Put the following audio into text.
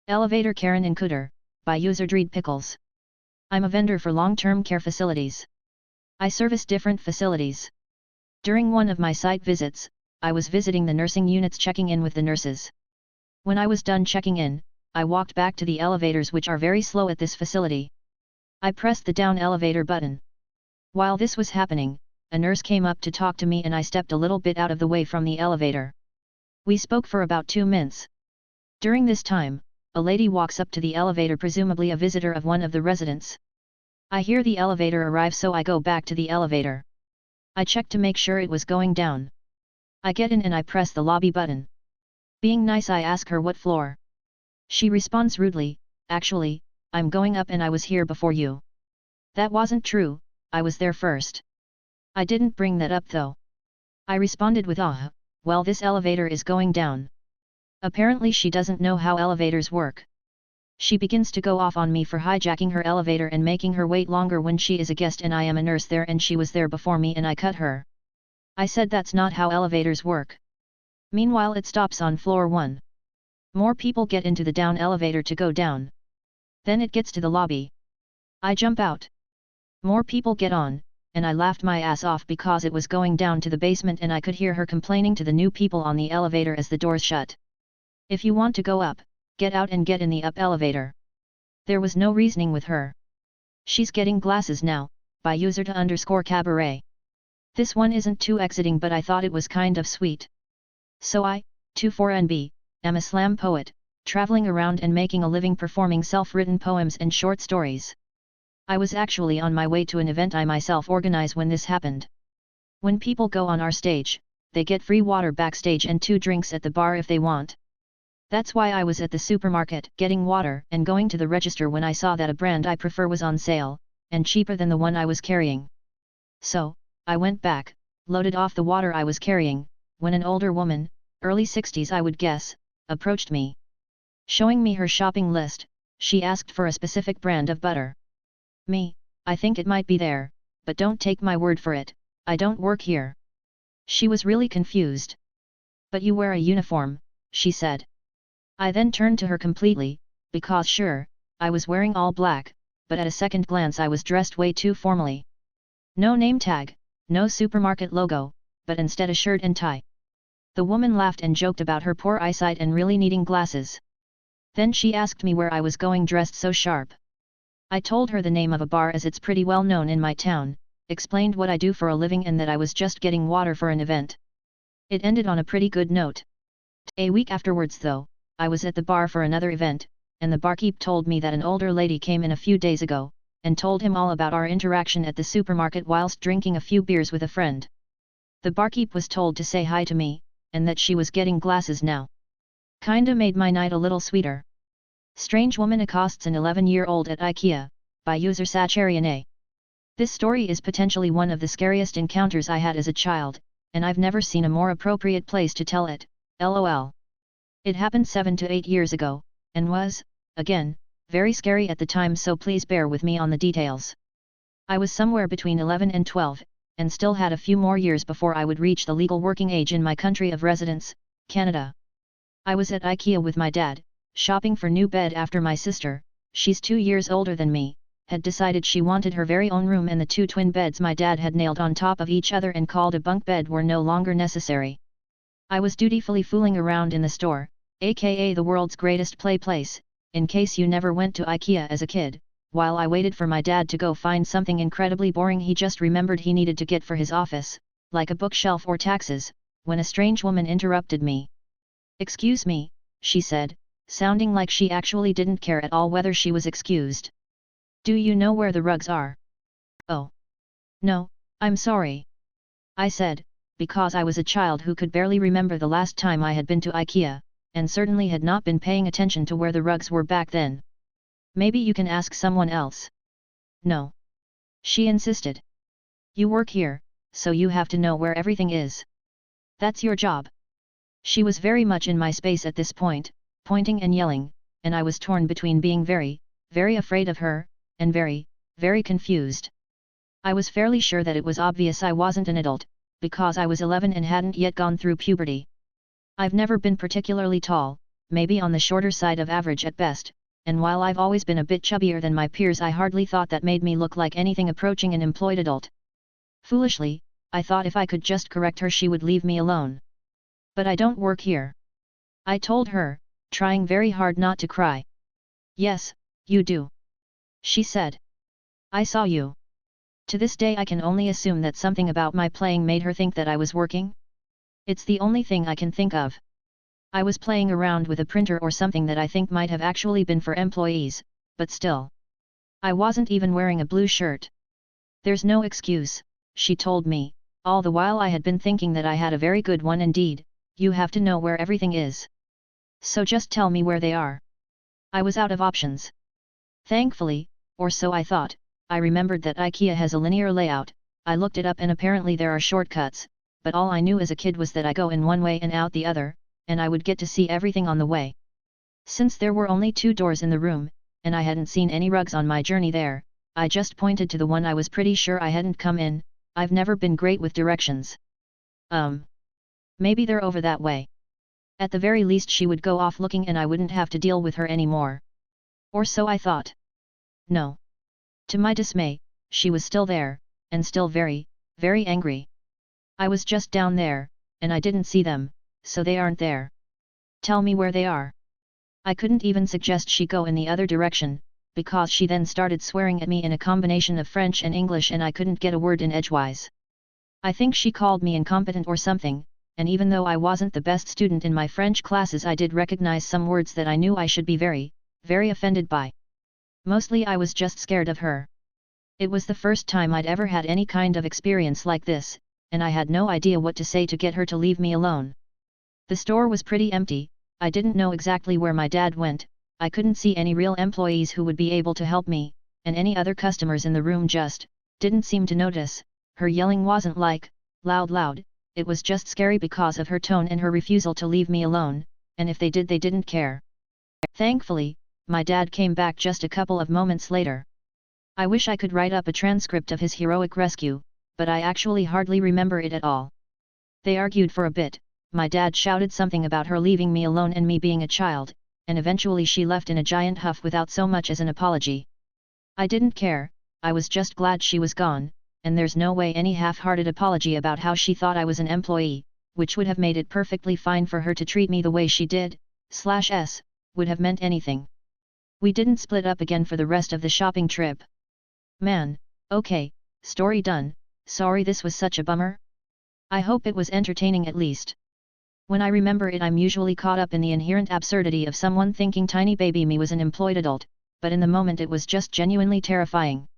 Elevator Karen Encouter, by user Dreed Pickles. I'm a vendor for long-term care facilities. I service different facilities. During one of my site visits, I was visiting the nursing units checking in with the nurses. When I was done checking in, I walked back to the elevators, which are very slow at this facility. I pressed the down elevator button. While this was happening, a nurse came up to talk to me and I stepped a little bit out of the way from the elevator. We spoke for about 2 minutes. During this time, a lady walks up to the elevator, presumably a visitor of one of the residents. I hear the elevator arrive, so I go back to the elevator. I check to make sure it was going down. I get in and I press the lobby button. Being nice, I ask her what floor. She responds rudely, "Actually, I'm going up and I was here before you." That wasn't true, I was there first. I didn't bring that up though. I responded with, "Well, this elevator is going down." Apparently she doesn't know how elevators work. She begins to go off on me for hijacking her elevator and making her wait longer when she is a guest and I am a nurse there and she was there before me, and I cut her. I said that's not how elevators work. Meanwhile it stops on floor 1. More people get into the down elevator to go down. Then it gets to the lobby. I jump out. More people get on, and I laughed my ass off because it was going down to the basement and I could hear her complaining to the new people on the elevator as the doors shut. "If you want to go up, get out and get in the up elevator." There was no reasoning with her. She's getting glasses now, by user _cabaret. This one isn't too exiting, but I thought it was kind of sweet. So I, 24NB, am a slam poet, traveling around and making a living performing self-written poems and short stories. I was actually on my way to an event I myself organize when this happened. When people go on our stage, they get free water backstage and 2 drinks at the bar if they want. That's why I was at the supermarket getting water and going to the register when I saw that a brand I prefer was on sale, and cheaper than the one I was carrying. So, I went back, loaded off the water I was carrying, when an older woman, early 60s I would guess, approached me. Showing me her shopping list, she asked for a specific brand of butter. I think it might be there, but don't take my word for it, I don't work here. She was really confused. "But you wear a uniform," she said. I then turned to her completely, because sure, I was wearing all black, but at a second glance I was dressed way too formally. No name tag, no supermarket logo, but instead a shirt and tie. The woman laughed and joked about her poor eyesight and really needing glasses. Then she asked me where I was going dressed so sharp. I told her the name of a bar as it's pretty well known in my town, explained what I do for a living and that I was just getting water for an event. It ended on a pretty good note. A week afterwards though, I was at the bar for another event, and the barkeep told me that an older lady came in a few days ago, and told him all about our interaction at the supermarket whilst drinking a few beers with a friend. The barkeep was told to say hi to me, and that she was getting glasses now. Kinda made my night a little sweeter. Strange woman accosts an 11-year-old at IKEA, by user Sacharian. This story is potentially one of the scariest encounters I had as a child, and I've never seen a more appropriate place to tell it, lol. It happened 7 to 8 years ago, and was, again, very scary at the time, so please bear with me on the details. I was somewhere between 11 and 12, and still had a few more years before I would reach the legal working age in my country of residence, Canada. I was at IKEA with my dad, shopping for new bed after my sister, she's 2 years older than me, had decided she wanted her very own room, and the 2 twin beds my dad had nailed on top of each other and called a bunk bed were no longer necessary. I was dutifully fooling around in the store, aka the world's greatest play place, in case you never went to IKEA as a kid, while I waited for my dad to go find something incredibly boring he just remembered he needed to get for his office, like a bookshelf or taxes, when a strange woman interrupted me. "Excuse me," she said, sounding like she actually didn't care at all whether she was excused. "Do you know where the rugs are?" "Oh. No, I'm sorry," I said, because I was a child who could barely remember the last time I had been to IKEA, and certainly had not been paying attention to where the rugs were back then. "Maybe you can ask someone else." "No," she insisted. "You work here, so you have to know where everything is. That's your job." She was very much in my space at this point, pointing and yelling, and I was torn between being very, very afraid of her, and very, very confused. I was fairly sure that it was obvious I wasn't an adult, because I was 11 and hadn't yet gone through puberty. I've never been particularly tall, maybe on the shorter side of average at best, and while I've always been a bit chubbier than my peers, I hardly thought that made me look like anything approaching an employed adult. Foolishly, I thought if I could just correct her she would leave me alone. But I don't work here, I told her, trying very hard not to cry. Yes, you do, she said. I saw you. To this day I can only assume that something about my playing made her think that I was working. It's the only thing I can think of. I was playing around with a printer or something that I think might have actually been for employees, but still. I wasn't even wearing a blue shirt. There's no excuse, she told me, all the while I had been thinking that I had a very good one indeed. You have to know where everything is. So just tell me where they are. I was out of options. Thankfully, or so I thought, I remembered that IKEA has a linear layout. I looked it up and apparently there are shortcuts, but all I knew as a kid was that I go in one way and out the other, and I would get to see everything on the way. Since there were only 2 doors in the room, and I hadn't seen any rugs on my journey there, I just pointed to the one I was pretty sure I hadn't come in. I've never been great with directions. Maybe they're over that way. At the very least she would go off looking and I wouldn't have to deal with her anymore. Or so I thought. No. To my dismay, she was still there, and still very, very angry. I was just down there, and I didn't see them, so they aren't there. Tell me where they are. I couldn't even suggest she go in the other direction, because she then started swearing at me in a combination of French and English and I couldn't get a word in edgewise. I think she called me incompetent or something, and even though I wasn't the best student in my French classes I did recognize some words that I knew I should be very, very offended by. Mostly I was just scared of her. It was the first time I'd ever had any kind of experience like this, and I had no idea what to say to get her to leave me alone. The store was pretty empty. I didn't know exactly where my dad went. I couldn't see any real employees who would be able to help me, and any other customers in the room just didn't seem to notice. Her yelling wasn't like loud, it was just scary because of her tone and her refusal to leave me alone, and if they did they didn't care. Thankfully, my dad came back just a couple of moments later. I wish I could write up a transcript of his heroic rescue, but I actually hardly remember it at all. They argued for a bit. My dad shouted something about her leaving me alone and me being a child, and eventually she left in a giant huff without so much as an apology. I didn't care, I was just glad she was gone, and there's no way any half-hearted apology about how she thought I was an employee, which would have made it perfectly fine for her to treat me the way she did, /s, would have meant anything. We didn't split up again for the rest of the shopping trip. Man, okay, story done, sorry this was such a bummer. I hope it was entertaining at least. When I remember it I'm usually caught up in the inherent absurdity of someone thinking tiny baby me was an employed adult, but in the moment it was just genuinely terrifying.